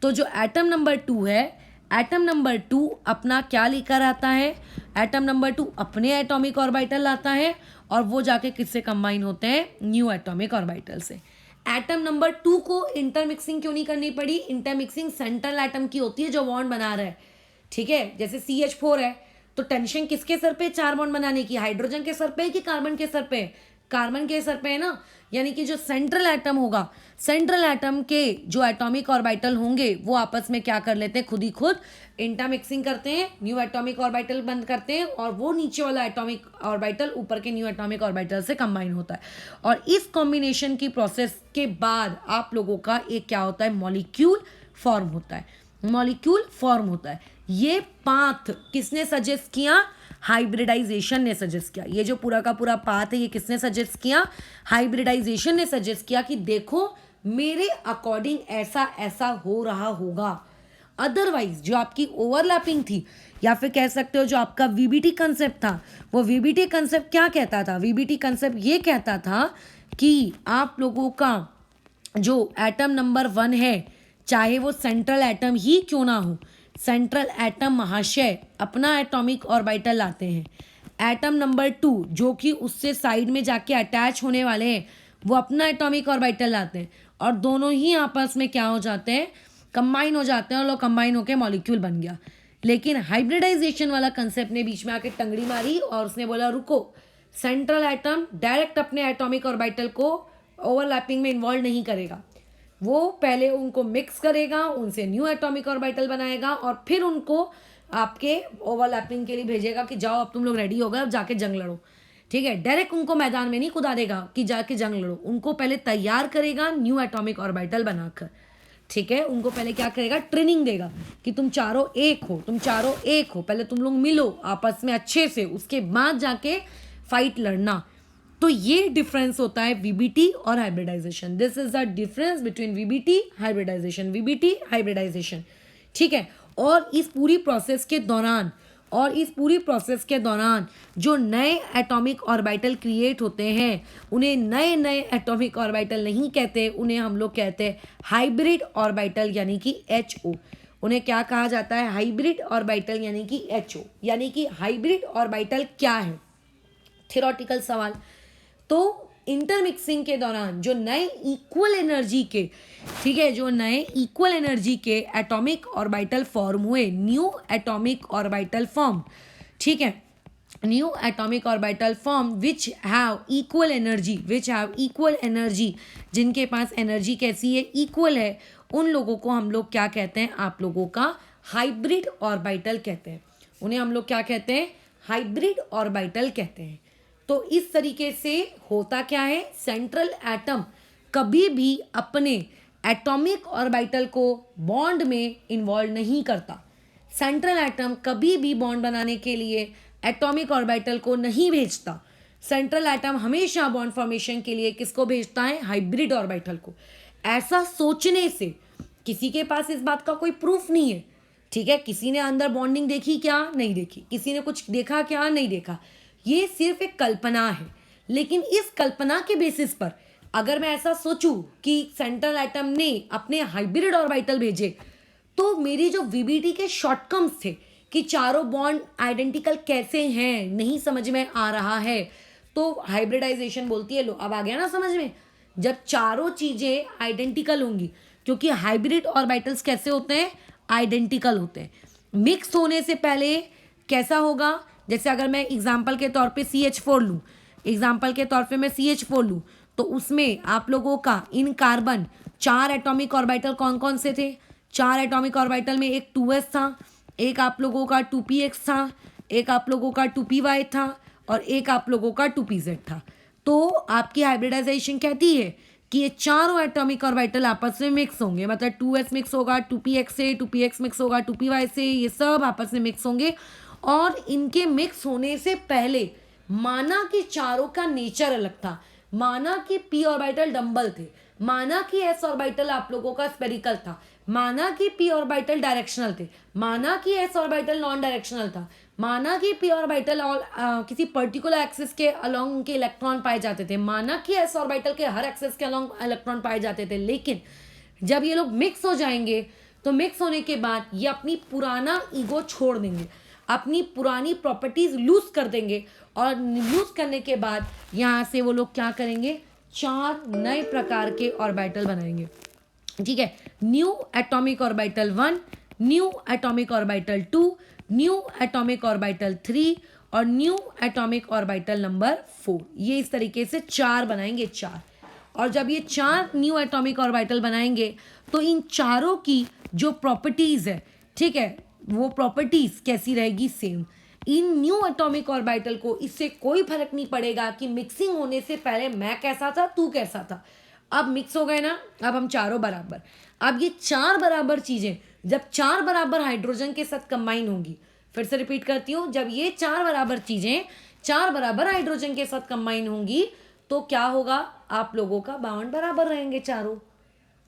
तो जो एटम नंबर 2 है, एटम नंबर 2 अपना क्या लेकर आता है, एटम नंबर 2 अपने एटॉमिक ऑर्बिटल लाता है, और वो जाके किससे कंबाइन होते हैं, न्यू एटॉमिक ऑर्बिटल से। एटम नंबर 2 को इंटरमिक्सिंग क्यों नहीं करनी पड़ी? इंटरमिक्सिंग सेंट्रल एटम की होती है जो बॉन्ड बना रहा है, ठीक है। जैसे CH4 है तो टेंशन किसके सर पे? 4 बॉन्ड बनाने की। हाइड्रोजन के सर पे है कि कार्बन के सर पे? कार्बन के सर पे है ना। यानी कि जो सेंट्रल एटम होगा, सेंट्रल एटम के जो एटॉमिक ऑर्बिटल होंगे वो आपस में क्या कर लेते हैं? खुद ही खुद इंटरमिक्सिंग करते हैं, न्यू एटॉमिक ऑर्बिटल बंद करते हैं और वो नीचे वाला एटॉमिक ऑर्बिटल ऊपर के न्यू एटॉमिक ऑर्बिटल से कंबाइन होता है। और इस कॉम्बिनेशन की प्रोसेस के बाद आप लोगों का एक क्या होता है? मॉलिक्यूल फॉर्म होता है। मॉलिक्यूल फॉर्म होता है। ये पाथ किसने सजेस्ट किया? हाइब्रिडाइजेशन ने सजेस्ट किया। ये जो पूरा का पूरा पाथ है ये किसने सजेस्ट किया? हाइब्रिडाइजेशन ने सजेस्ट किया कि देखो मेरे अकॉर्डिंग ऐसा ऐसा हो रहा होगा। अदरवाइज जो आपकी ओवरलैपिंग थी या फिर कह सकते हो जो आपका वीबीटी कंसेप्ट था, वो वीबीटी कंसेप्ट क्या कहता था? वीबीटी कंसेप्ट ये कहता था कि आप लोगों का जो एटम नंबर 1 है, चाहे वो सेंट्रल एटम ही क्यों ना हो, सेंट्रल एटम महाशय अपना एटॉमिक ऑर्बिटल लाते हैं। एटम नंबर 2 जो कि उससे साइड में जाके अटैच होने वाले हैं वो अपना एटॉमिक ऑर्बिटल लाते हैं और दोनों ही आपस में क्या हो जाते हैं? कंबाइन हो जाते हैं और लोग कंबाइन होकर मॉलिक्यूल बन गया। लेकिन हाइब्रिडाइजेशन वाला कंसेप्ट ने बीच में आके टंगड़ी मारी और उसने बोला रुको, सेंट्रल एटम डायरेक्ट अपने एटॉमिक ऑर्बिटल को ओवरलैपिंग में इन्वॉल्व नहीं करेगा। वो पहले उनको मिक्स करेगा, उनसे न्यू एटॉमिक ऑर्बिटल बनाएगा और फिर उनको आपके ओवरलैपिंग के लिए भेजेगा कि जाओ अब तुम लोग रेडी हो गए, अब जाके जंग लड़ो, ठीक है। डायरेक्ट उनको मैदान में नहीं कूदा देगा कि जाके जंग लड़ो, उनको पहले तैयार करेगा न्यू एटॉमिक ऑर्बिटल बनाकर, ठीक है। उनको पहले क्या करेगा? ट्रेनिंग देगा कि तुम चारों एक हो, तुम चारों एक हो, पहले तुम लोग मिलो आपस में अच्छे से, उसके बाद जाके फाइट लड़ना। तो ये डिफरेंस होता है वीबीटी और hybridization. This is the difference between VBT hybridization, VBT hybridization, ठीक है। और इस पूरी प्रोसेस के दौरान जो नए एटॉमिक ऑर्बिटल क्रिएट होते हैं उन्हें नए नए एटॉमिक ऑर्बिटल नहीं कहते, उन्हें हम लोग कहते हैं हाइब्रिड ऑर्बिटल यानी कि HO। उन्हें क्या कहा जाता है? हाइब्रिड ऑर्बिटल यानी कि HO। यानी कि हाइब्रिड ऑर्बिटल क्या है? थ्योरेटिकल सवाल। तो इंटरमिक्सिंग के दौरान जो नए इक्वल एनर्जी के, ठीक है, जो नए इक्वल एनर्जी के एटॉमिक ऑर्बिटल फॉर्म हुए, न्यू एटॉमिक ऑर्बिटल फॉर्म, ठीक है, new atomic orbital form which have equal energy, जिनके पास एनर्जी कैसी है? इक्वल है। उन लोगों को हम लोग क्या कहते हैं? आप लोगों का हाइब्रिड ऑर्बिटल कहते हैं। उन्हें हम लोग क्या कहते हैं? हाइब्रिड ऑर्बिटल कहते हैं। तो इस तरीके से होता क्या है? सेंट्रल एटम कभी भी अपने एटॉमिक ऑर्बिटल को बॉन्ड में इन्वॉल्व नहीं करता। सेंट्रल एटम कभी भी बॉन्ड बनाने के लिए एटॉमिक ऑर्बिटल को नहीं भेजता। सेंट्रल एटम हमेशा बॉन्ड फॉर्मेशन के लिए किसको भेजता है? हाइब्रिड ऑर्बिटल को। ऐसा सोचने से किसी के पास इस बात का कोई प्रूफ नहीं है, ठीक है। किसी ने अंदर बॉन्डिंग देखी क्या? नहीं देखी। किसी ने कुछ देखा क्या? नहीं देखा। ये सिर्फ एक कल्पना है। लेकिन इस कल्पना के बेसिस पर अगर मैं ऐसा सोचूं कि सेंट्रल एटम ने अपने हाइब्रिड ऑर्बिटल भेजे तो मेरी जो वीबीटी के शॉर्टकम्स थे कि चारों बॉन्ड आइडेंटिकल कैसे हैं नहीं समझ में आ रहा है, तो हाइब्रिडाइजेशन बोलती है, लो अब आ गया ना समझ में। जब चारों चीजें आइडेंटिकल होंगी, क्योंकि हाइब्रिड ऑर्बिटल्स कैसे होते हैं? आइडेंटिकल होते हैं। मिक्स होने से पहले कैसा होगा? जैसे अगर मैं एग्जाम्पल के तौर पे CH4 लूँ, तो उसमें आप लोगों का इन कार्बन 4 एटॉमिक ऑर्बिटल कौन कौन से थे? 4 एटॉमिक ऑर्बिटल में एक 2s था, एक आप लोगों का 2px था, एक आप लोगों का 2py था और एक आप लोगों का 2pz था। तो आपकी हाइब्रिडाइजेशन कहती है कि ये चारों एटॉमिक ऑर्बिटल आपस में मिक्स होंगे, मतलब 2s मिक्स होगा 2px से, 2px मिक्स होगा 2py से, ये सब आपस में मिक्स होंगे। और इनके मिक्स होने से पहले माना कि चारों का नेचर अलग था, माना कि p ऑर्बिटल डंबल थे, माना कि s ऑर्बिटल आप लोगों का स्पेरिकल था, माना कि p ऑर्बिटल डायरेक्शनल थे, माना कि s ऑर्बिटल नॉन डायरेक्शनल था, माना कि p ऑर्बिटल किसी पर्टिकुलर एक्सिस के अलोंग उनके इलेक्ट्रॉन पाए जाते थे, माना कि s ऑर्बिटल के हर एक्सिस के अलोंग इलेक्ट्रॉन पाए जाते थे। लेकिन जब ये लोग मिक्स हो जाएंगे तो मिक्स होने के बाद ये अपनी पुराना ईगो छोड़ देंगे, अपनी पुरानी प्रॉपर्टीज लूज कर देंगे और लूज करने के बाद यहाँ से वो लोग क्या करेंगे? 4 नए प्रकार के ऑर्बिटल बनाएंगे, ठीक है। New atomic orbital 1, new atomic orbital 2, new atomic orbital 3 और न्यू एटॉमिक ऑर्बिटल नंबर 4। ये इस तरीके से 4 बनाएंगे, 4। और जब ये 4 न्यू एटॉमिक ऑर्बिटल बनाएंगे तो इन चारों की जो प्रॉपर्टीज है, ठीक है, वो प्रॉपर्टीज कैसी रहेगी, सेम। इन न्यू एटॉमिक ऑर्बिटल को इससे कोई फर्क नहीं पड़ेगा कि मिक्सिंग होने से पहले मैं कैसा था, तू कैसा था। अब मिक्स हो गए ना, अब हम चारों बराबर। अब ये 4 बराबर चीजें जब 4 बराबर हाइड्रोजन के साथ कंबाइन होंगी, फिर से रिपीट करती हूँ, जब ये 4 बराबर चीजें 4 बराबर हाइड्रोजन के साथ कंबाइन होंगी तो क्या होगा, आप लोगों का बाउंड बराबर रहेंगे चारों,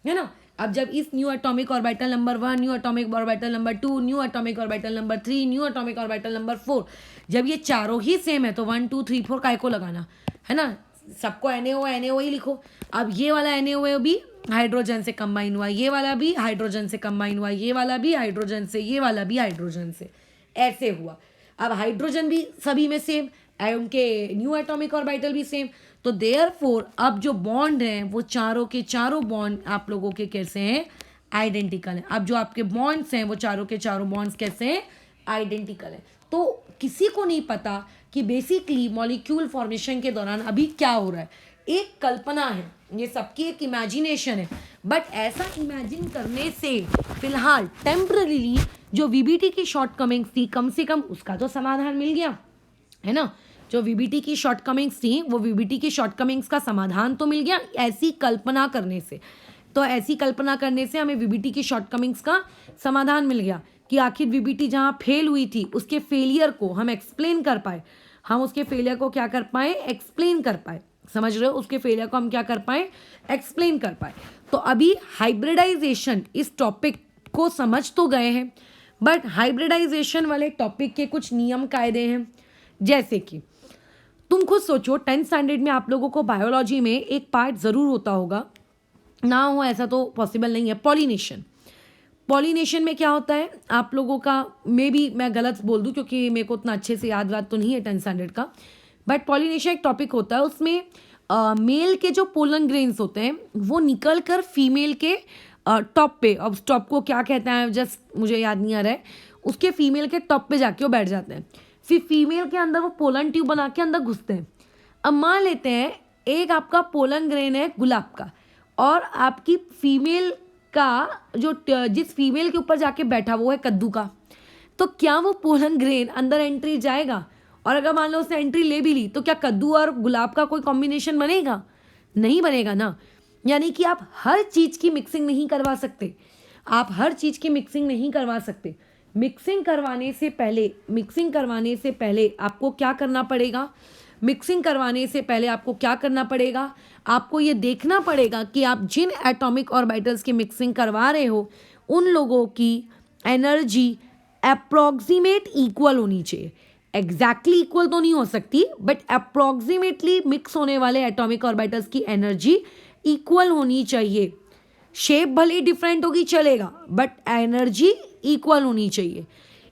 है ना। अब जब इस new atomic orbital number 1, new atomic orbital number 2, new atomic orbital number 3, new atomic orbital number 4, जब ये चारों ही सेम है तो 1 2 3 4 काय को लगाना है ना, सबको NaO ही लिखो। अब ये वाला NaO भी हाइड्रोजन से कंबाइन हुआ, ये वाला भी हाइड्रोजन से कंबाइन हुआ, ये वाला भी हाइड्रोजन से, ये वाला भी हाइड्रोजन से, ऐसे हुआ। अब हाइड्रोजन भी सभी में सेम, उनके न्यू एटॉमिक ऑर्बिटल भी सेम, तो देयरफॉर अब जो बॉन्ड हैं वो चारों के चारों बॉन्ड आप लोगों के कैसे हैं, आइडेंटिकल हैं। अब जो आपके बॉन्ड्स हैं वो चारों के चारों बॉन्ड्स कैसे हैं, आइडेंटिकल हैं। तो किसी को नहीं पता कि बेसिकली मॉलिक्यूल फॉर्मेशन के दौरान अभी क्या हो रहा है, एक कल्पना है, ये सबकी एक इमेजिनेशन है। बट ऐसा इमेजिन करने से फिलहाल टेम्पररीली जो वीबीटी की शॉर्टकमिंग्स थी, कम से कम उसका तो समाधान मिल गया, है ना। जो वीबीटी की शॉर्टकमिंग्स थी वो वीबीटी की शॉर्टकमिंग्स का समाधान तो मिल गया ऐसी कल्पना करने से। तो ऐसी कल्पना करने से हमें वीबीटी की शॉर्टकमिंग्स का समाधान मिल गया कि आखिर वीबीटी जहाँ फेल हुई थी उसके फेलियर को हम एक्सप्लेन कर पाए, हम उसके फेलियर को क्या कर पाए, एक्सप्लेन कर पाए। समझ रहे हो, उसके फेलियर को हम क्या कर पाए, एक्सप्लेन कर पाए। तो अभी हाइब्रिडाइजेशन इस टॉपिक को समझ तो गए हैं, बट हाइब्रिडाइजेशन वाले टॉपिक के कुछ नियम कायदे हैं। जैसे कि तुम खुद सोचो, 10th स्टैंडर्ड में आप लोगों को बायोलॉजी में एक पार्ट ज़रूर होता होगा, ना हो ऐसा तो पॉसिबल नहीं है, पॉलिनेशन। पॉलिनेशन में क्या होता है आप लोगों का, मे बी मैं गलत बोल दूं क्योंकि मेरे को उतना अच्छे से याद तो नहीं है 10th स्टैंडर्ड का, बट पॉलिनेशन एक टॉपिक होता है, उसमें मेल के जो पोलन ग्रेन्स होते हैं वो निकल कर फीमेल के टॉप पे, अब टॉप को क्या कहते हैं जस्ट मुझे याद नहीं आ रहा है, उसके फीमेल के टॉप पे जाके वो बैठ जाते हैं, फिर फीमेल के अंदर वो पोलन ट्यूब बना के अंदर घुसते हैं। अब मान लेते हैं एक आपका पोलन ग्रेन है गुलाब का, और आपकी फीमेल का जो जिस फीमेल के ऊपर जाके बैठा वो है कद्दू का, तो क्या वो पोलन ग्रेन अंदर एंट्री जाएगा? और अगर मान लो उसने एंट्री ले भी ली तो क्या कद्दू और गुलाब का कोई कॉम्बिनेशन बनेगा? नहीं बनेगा ना। यानी कि आप हर चीज़ की मिक्सिंग नहीं करवा सकते, आप हर चीज़ की मिक्सिंग नहीं करवा सकते। मिक्सिंग करवाने से पहले आपको क्या करना पड़ेगा, मिक्सिंग करवाने से पहले आपको क्या करना पड़ेगा, आपको ये देखना पड़ेगा कि आप जिन एटॉमिक ऑर्बिटल्स की मिक्सिंग करवा रहे हो उन लोगों की एनर्जी अप्रॉक्सीमेट इक्वल होनी चाहिए। एग्जैक्टली इक्वल तो नहीं हो सकती, बट अप्रॉक्सीमेटली मिक्स होने वाले एटॉमिक ऑर्बिटल्स की एनर्जी इक्वल होनी चाहिए। शेप भले डिफरेंट होगी चलेगा, बट एनर्जी इक्वल होनी चाहिए।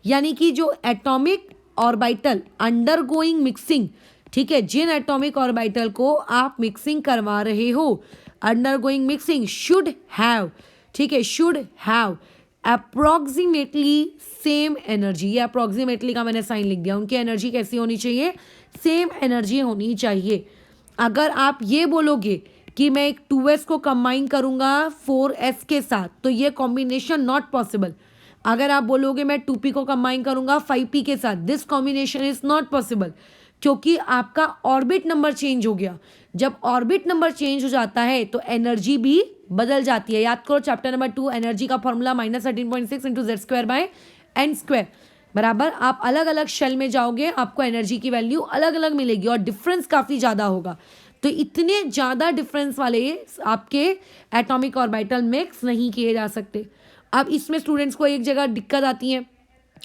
यानी कि जो एटॉमिक ऑर्बिटल अंडरगोइंग मिक्सिंग, ठीक है, जिन एटॉमिक ऑर्बिटल को आप मिक्सिंग करवा रहे हो, अंडरगोइंग मिक्सिंग शुड हैव, ठीक है, should have approximately same energy. ये अप्रॉक्सीमेटली का मैंने साइन लिख दिया, उनकी एनर्जी कैसी होनी चाहिए, सेम एनर्जी होनी चाहिए। अगर आप ये बोलोगे कि मैं एक 2s को कंबाइन करूंगा 4s के साथ, तो ये कॉम्बिनेशन नॉट पॉसिबल। अगर आप बोलोगे मैं 2p को कंबाइन करूंगा 5p के साथ, this combination is not possible, क्योंकि आपका ऑर्बिट नंबर चेंज हो गया। जब ऑर्बिट नंबर चेंज हो जाता है तो एनर्जी भी बदल जाती है। याद करो चैप्टर नंबर 2, एनर्जी का फॉर्मूला -13.6 × z² बराबर। आप अलग अलग शेल में जाओगे, आपको एनर्जी की वैल्यू अलग अलग मिलेगी और डिफरेंस काफ़ी ज़्यादा होगा। तो इतने ज़्यादा डिफरेंस वाले आपके एटॉमिक ऑर्बिटल मिक्स नहीं किए जा सकते। अब इसमें स्टूडेंट्स को एक जगह दिक्कत आती है,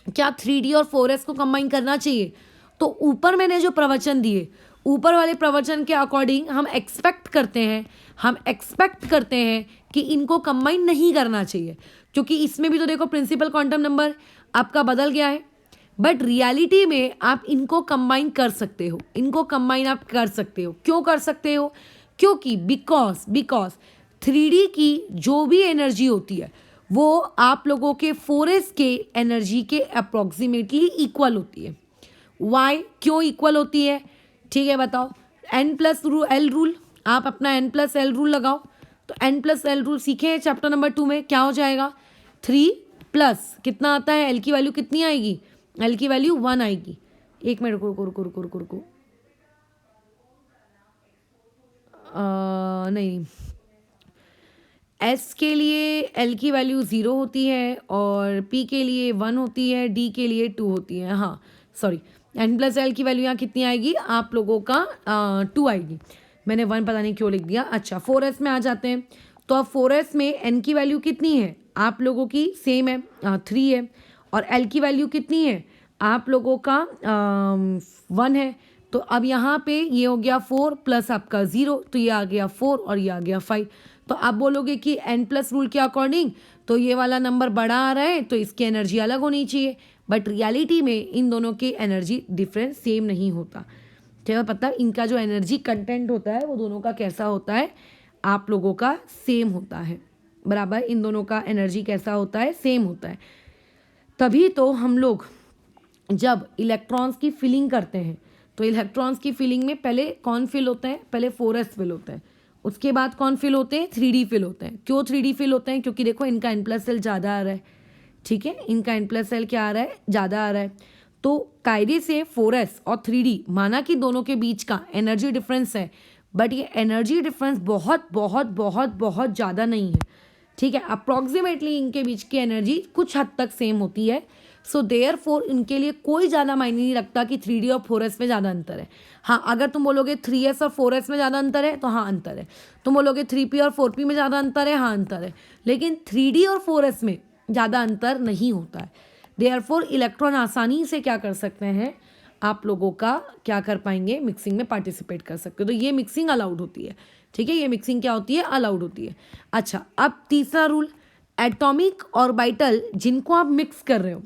क्या 3D और 4s को कंबाइन करना चाहिए? तो ऊपर मैंने जो प्रवचन दिए, ऊपर वाले प्रवचन के अकॉर्डिंग हम एक्सपेक्ट करते हैं कि इनको कंबाइन नहीं करना चाहिए, क्योंकि इसमें भी तो देखो प्रिंसिपल क्वांटम नंबर आपका बदल गया है। बट रियलिटी में आप इनको कंबाइन कर सकते हो, इनको कंबाइन आप कर सकते हो। क्यों कर सकते हो? क्योंकि बिकॉज 3D की जो भी एनर्जी होती है वो आप लोगों के 4s के एनर्जी के अप्रॉक्सीमेटली इक्वल होती है। वाई क्यों इक्वल होती है? ठीक है, बताओ। N+L रूल, आप अपना N+L रूल लगाओ। तो N+L रूल सीखे हैं चैप्टर नंबर 2 में। क्या हो जाएगा? 3 प्लस कितना आता है? L की वैल्यू कितनी आएगी? L की वैल्यू 1 आएगी। एक मिनट, रुको। नहीं, S के लिए L की वैल्यू 0 होती है और P के लिए 1 होती है, D के लिए 2 होती है। हाँ सॉरी, N+L की वैल्यू यहाँ कितनी आएगी आप लोगों का? 2 आएगी। मैंने 1 पता नहीं क्यों लिख दिया। अच्छा, 4s में आ जाते हैं। तो अब 4s में N की वैल्यू कितनी है आप लोगों की? सेम है, 3 है। और L की वैल्यू कितनी है आप लोगों का? 1 है। तो अब यहाँ पे ये हो गया 4 प्लस आपका 0, तो ये आ गया 4 और ये आ गया 5। तो आप बोलोगे कि N+ रूल के अकॉर्डिंग तो ये वाला नंबर बड़ा आ रहा है तो इसकी एनर्जी अलग होनी चाहिए, बट रियलिटी में इन दोनों की एनर्जी डिफरेंस सेम नहीं होता। ठीक है, पता इनका जो एनर्जी कंटेंट होता है वो दोनों का कैसा होता है आप लोगों का? सेम होता है। बराबर, इन दोनों का एनर्जी कैसा होता है? सेम होता है। तभी तो हम लोग जब इलेक्ट्रॉन्स की फिलिंग करते हैं तो इलेक्ट्रॉन्स की फिलिंग में पहले कौन फिल होते हैं? पहले 4s फिल होते हैं, उसके बाद कौन फिल होते हैं? 3D फिल होते हैं। क्यों 3D फिल होते हैं? क्योंकि देखो इनका N+L ज़्यादा आ रहा है। ठीक है, इनका N+L क्या आ रहा है? ज़्यादा आ रहा है। तो कायदे से 4s और 3D, माना कि दोनों के बीच का एनर्जी डिफरेंस है, बट ये एनर्जी डिफरेंस बहुत बहुत बहुत बहुत ज़्यादा नहीं है। ठीक है, अप्रॉक्सीमेटली इनके बीच की एनर्जी कुछ हद तक सेम होती है। सो देयरफॉर इनके लिए कोई ज़्यादा मायने नहीं रखता कि 3D और 4s में ज़्यादा अंतर है। हाँ, अगर तुम बोलोगे 3s और 4s में ज़्यादा अंतर है तो हाँ अंतर है। तुम बोलोगे 3p और 4p में ज़्यादा अंतर है, हाँ अंतर है। लेकिन 3D और 4s में ज़्यादा अंतर नहीं होता है। देयरफॉर इलेक्ट्रॉन आसानी से क्या कर सकते हैं आप लोगों का? क्या कर पाएंगे? मिक्सिंग में पार्टिसिपेट कर सकते हो। तो ये मिक्सिंग अलाउड होती है। ठीक है, ये मिक्सिंग क्या होती है? अलाउड होती है। अच्छा, अब तीसरा रूल, एटॉमिक ऑर्बिटल जिनको आप मिक्स कर रहे हो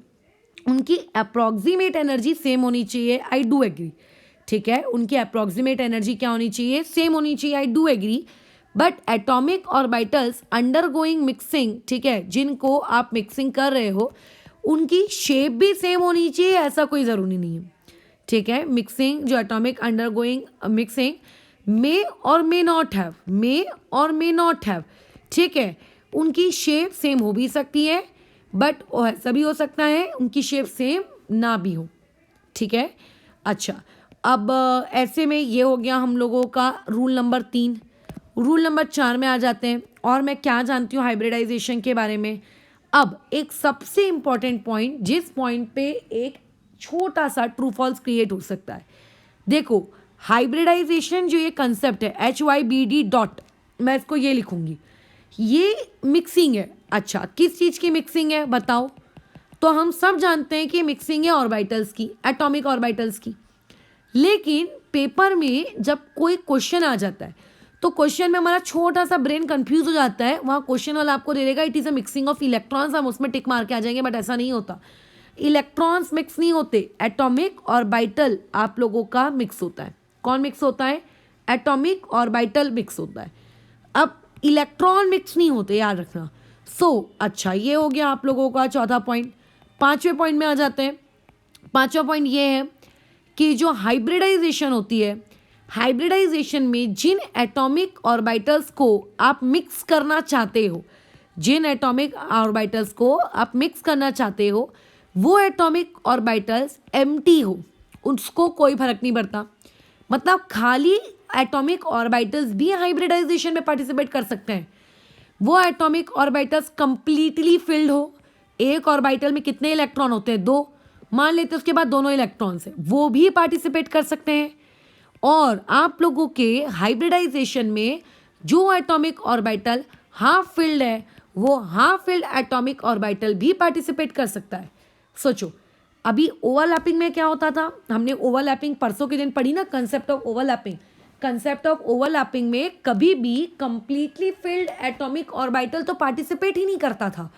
उनकी अप्रॉक्सीमेट एनर्जी सेम होनी चाहिए। I do agree. ठीक है, उनकी अप्रॉक्सीमेट एनर्जी क्या होनी चाहिए? सेम होनी चाहिए। I do agree. But atomic orbitals undergoing mixing, ठीक है, जिनको आप मिक्सिंग कर रहे हो उनकी शेप भी सेम होनी चाहिए, ऐसा कोई ज़रूरी नहीं है। ठीक है, मिक्सिंग जो एटॉमिक अंडर गोइंग मिक्सिंग मे और मे नॉट हैव, ठीक है, उनकी शेप सेम हो भी सकती है, बट ऐसा भी हो सकता है उनकी शेप सेम ना भी हो। ठीक है, अच्छा, अब ऐसे में ये हो गया हम लोगों का रूल नंबर 3। रूल नंबर 4 में आ जाते हैं। और मैं क्या जानती हूँ हाइब्रिडाइजेशन के बारे में? अब एक सबसे इंपॉर्टेंट पॉइंट, जिस पॉइंट पे एक छोटा सा ट्रू फॉल्स क्रिएट हो सकता है। देखो, हाइब्रिडाइजेशन जो ये कंसेप्ट है HYBD डॉट, मैं इसको ये लिखूंगी, ये मिक्सिंग है। अच्छा, किस चीज़ की मिक्सिंग है बताओ? तो हम सब जानते हैं कि मिक्सिंग है ऑर्बिटल्स की, एटॉमिक ऑर्बिटल्स की। लेकिन पेपर में जब कोई क्वेश्चन आ जाता है तो क्वेश्चन में हमारा छोटा सा ब्रेन कंफ्यूज हो जाता है। वहाँ क्वेश्चन वाला आपको दे देगा it is a mixing of electrons, हम उसमें टिक मार के आ जाएंगे, बट ऐसा नहीं होता। इलेक्ट्रॉन्स मिक्स नहीं होते, एटॉमिक ऑर्बिटल आप लोगों का मिक्स होता है। कौन मिक्स होता है? एटॉमिक ऑर्बिटल मिक्स होता है। अब इलेक्ट्रॉन मिक्स नहीं होते, याद रखना। अच्छा, ये हो गया आप लोगों का चौथा पॉइंट। 5वें पॉइंट में आ जाते हैं। 5वां पॉइंट ये है कि जो हाइब्रिडाइजेशन होती है, हाइब्रिडाइजेशन में जिन एटॉमिक ऑर्बिटल्स को आप मिक्स करना चाहते हो, जिन एटॉमिक ऑर्बिटल्स को आप मिक्स करना चाहते हो, वो एटॉमिक ऑर्बिटल्स एम्प्टी हो, उसको कोई फर्क नहीं पड़ता। मतलब खाली एटॉमिक ऑर्बिटल्स भी हाइब्रिडाइजेशन में पार्टिसिपेट कर सकते हैं। वो एटॉमिक ऑर्बिटल्स कंप्लीटली फिल्ड हो, एक ऑर्बिटल में कितने इलेक्ट्रॉन होते हैं? 2, मान लेते हैं उसके बाद दोनों इलेक्ट्रॉन्स हैं, वो भी पार्टिसिपेट कर सकते हैं। और आप लोगों के हाइब्रिडाइजेशन में जो एटॉमिक ऑर्बिटल हाफ फिल्ड है, वो हाफ फिल्ड एटॉमिक ऑर्बिटल भी पार्टिसिपेट कर सकता है। सोचो, अभी ओवरलैपिंग में क्या होता था? हमने ओवरलैपिंग परसों के दिन पढ़ी ना, concept of overlapping. Concept of overlapping में कभी भी कंप्लीटली फिल्ड एटॉमिक ऑर्बिटल तो पार्टिसिपेट ही नहीं करता था,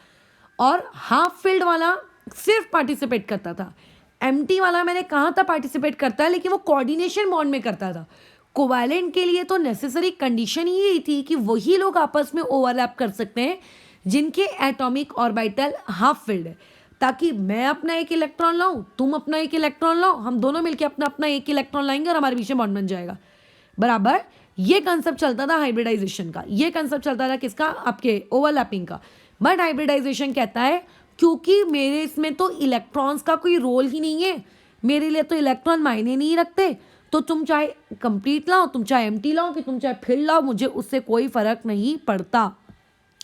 और हाफ फिल्ड वाला सिर्फ पार्टिसिपेट करता था। एम्प्टी वाला मैंने कहा था पार्टिसिपेट करता है, लेकिन वो कोऑर्डिनेशन बॉन्ड में करता था। कोवैलेंट के लिए तो नेसेसरी कंडीशन ही यही थी कि वही लोग आपस में ओवरलैप कर सकते हैं जिनके एटॉमिक ऑर्बिटल हाफ फिल्ड है, ताकि मैं अपना एक इलेक्ट्रॉन लाऊं, तुम अपना एक इलेक्ट्रॉन लाओ, हम दोनों मिलकर अपना अपना एक इलेक्ट्रॉन लाएंगे और हमारे बीच में बॉन्ड बन जाएगा, बराबर। ये कंसेप्ट चलता था हाइब्रिडाइजेशन का, ये कंसेप्ट चलता था किसका, आपके ओवरलैपिंग का। बट हाइब्रिडाइजेशन कहता है क्योंकि मेरे इसमें तो इलेक्ट्रॉन्स का कोई रोल ही नहीं है, मेरे लिए तो इलेक्ट्रॉन मायने नहीं रखते, तो तुम चाहे कंप्लीट लाओ, तुम चाहे एम्प्टी लाओ, कि तुम चाहे फील्ड लाओ, मुझे उससे कोई फर्क नहीं पड़ता,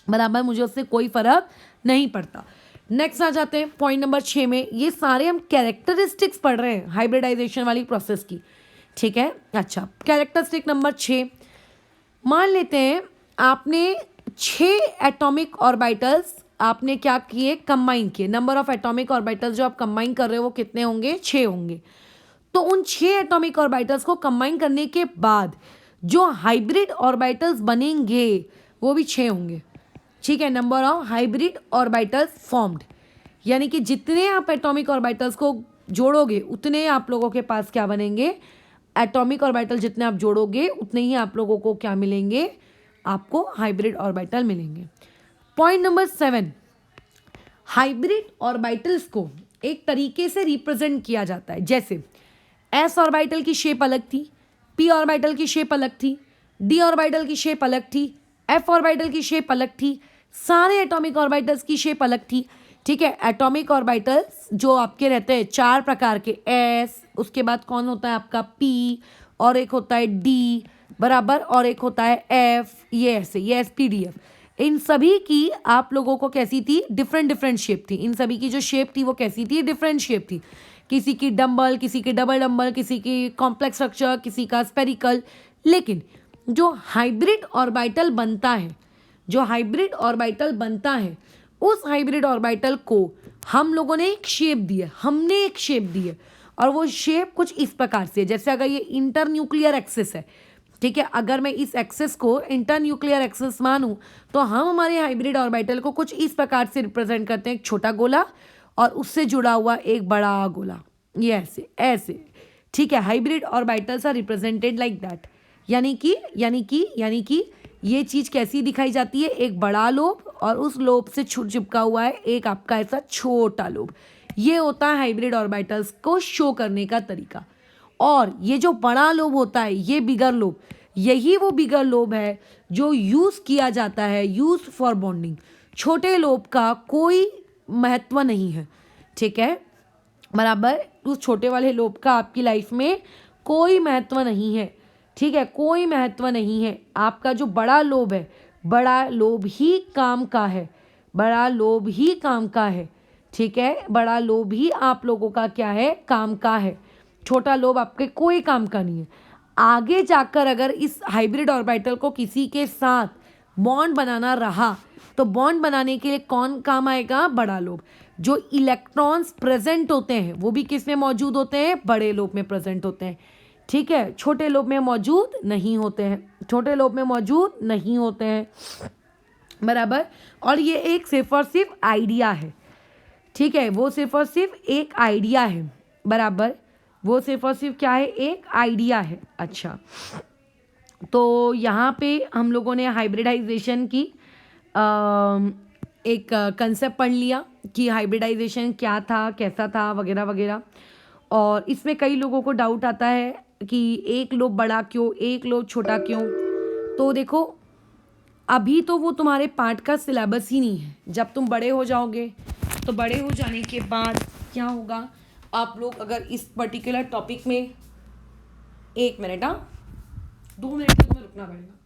बराबर, मुझे उससे कोई फर्क नहीं पड़ता। नेक्स्ट आ जाते हैं पॉइंट नंबर 6 में। ये सारे हम कैरेक्टरिस्टिक्स पढ़ रहे हैं हाइब्रिडाइजेशन वाली प्रोसेस की, ठीक है। अच्छा, कैरेक्टरिस्टिक नंबर 6, मान लेते हैं आपने 6 एटॉमिक ऑर्बिटल्स आपने क्या किए, कंबाइन किए। नंबर ऑफ एटॉमिक ऑर्बिटल्स जो आप कंबाइन कर रहे हो वो कितने होंगे, 6 होंगे। तो उन 6 एटॉमिक ऑर्बिटल्स को कंबाइन करने के बाद जो हाइब्रिड ऑर्बिटल्स बनेंगे वो भी 6 होंगे, ठीक है। Number of hybrid orbitals formed, यानी कि जितने आप एटॉमिक ऑर्बिटल्स को जोड़ोगे उतने आप लोगों के पास क्या बनेंगे, एटॉमिक ऑर्बिटल जितने आप जोड़ोगे उतने ही आप लोगों को क्या मिलेंगे, आपको हाइब्रिड ऑर्बिटल मिलेंगे। पॉइंट नंबर 7, हाइब्रिड ऑर्बिटल्स को एक तरीके से रिप्रेजेंट किया जाता है, जैसे एस ऑर्बिटल की शेप अलग थी, पी ऑर्बिटल की शेप अलग थी, डी ऑर्बिटल की शेप अलग थी, एफ ऑर्बिटल की शेप अलग थी, सारे एटॉमिक ऑर्बिटल्स की शेप अलग थी, ठीक है। एटॉमिक ऑर्बिटल्स जो आपके रहते हैं 4 प्रकार के, एस, उसके बाद कौन होता है आपका पी, और एक होता है डी, बराबर, और एक होता है एफ, ये ऐसे, ये एस पी डी एफ। इन सभी की आप लोगों को कैसी थी, डिफरेंट डिफरेंट शेप थी। इन सभी की जो शेप थी वो कैसी थी, डिफरेंट शेप थी। किसी की डम्बल, किसी की डबल डम्बल, किसी की कॉम्प्लेक्स स्ट्रक्चर, किसी का स्पेरिकल। लेकिन जो हाइब्रिड ऑर्बिटल बनता है, जो हाइब्रिड ऑर्बिटल बनता है, उस हाइब्रिड ऑर्बिटल को हम लोगों ने एक शेप दी है, हमने एक शेप दी है, और वो शेप कुछ इस प्रकार से, जैसे अगर ये इंटर न्यूक्लियर एक्सिस है, ठीक है, अगर मैं इस एक्सिस को इंटर न्यूक्लियर एक्सिस मानूं तो हम हमारे हाइब्रिड ऑर्बिटल को कुछ इस प्रकार से रिप्रेजेंट करते हैं, एक छोटा गोला और उससे जुड़ा हुआ एक बड़ा गोला, ये ऐसे ऐसे, ठीक है। Hybrid orbitals are represented like that, यानी कि ये चीज़ कैसी दिखाई जाती है, एक बड़ा लोब और उस लोब से चिपका हुआ है एक आपका ऐसा छोटा लोब। ये होता है हाइब्रिड ऑर्बिटल्स को शो करने का तरीका। और ये जो बड़ा लोब होता है, ये बिगर लोब, यही वो बिगर लोब है जो यूज़ किया जाता है, यूज फॉर बॉन्डिंग। छोटे लोब का कोई महत्व नहीं है, ठीक है, बराबर। उस छोटे वाले लोब का आपकी लाइफ में कोई महत्व नहीं है, ठीक है, कोई महत्व नहीं है। आपका जो बड़ा लोब है, बड़ा लोब ही काम का है, बड़ा लोब ही काम का है, ठीक है, बड़ा लोब ही आप लोगों का क्या है, काम का है। छोटा लोब आपके कोई काम का नहीं है। आगे जाकर अगर इस हाइब्रिड ऑर्बिटल को किसी के साथ बॉन्ड बनाना रहा तो बॉन्ड बनाने के लिए कौन काम आएगा, बड़ा लोब। जो इलेक्ट्रॉन्स प्रेजेंट होते हैं वो भी किस में मौजूद होते हैं, बड़े लोब में प्रेजेंट होते हैं, ठीक है, छोटे लोब में मौजूद नहीं होते हैं, छोटे लोब में मौजूद नहीं होते हैं, बराबर। और ये एक सिर्फ और सिर्फ आइडिया है, ठीक है, वो सिर्फ और सिर्फ एक आइडिया है, बराबर, वो सिर्फ और सिर्फ क्या है, एक आइडिया है। अच्छा, तो यहाँ पे हम लोगों ने हाइब्रिडाइजेशन की एक कंसेप्ट पढ़ लिया कि हाइब्रिडाइजेशन क्या था, कैसा था, वगैरह वगैरह। और इसमें कई लोगों को डाउट आता है कि एक लोब बड़ा क्यों, एक लोब छोटा क्यों। तो देखो, अभी तो वो तुम्हारे पार्ट का सिलेबस ही नहीं है। जब तुम बड़े हो जाओगे तो बड़े हो जाने के बाद क्या होगा, आप लोग अगर इस पर्टिकुलर टॉपिक में 1 मिनट, 2 मिनट तक तुम्हें रुकना पड़ेगा।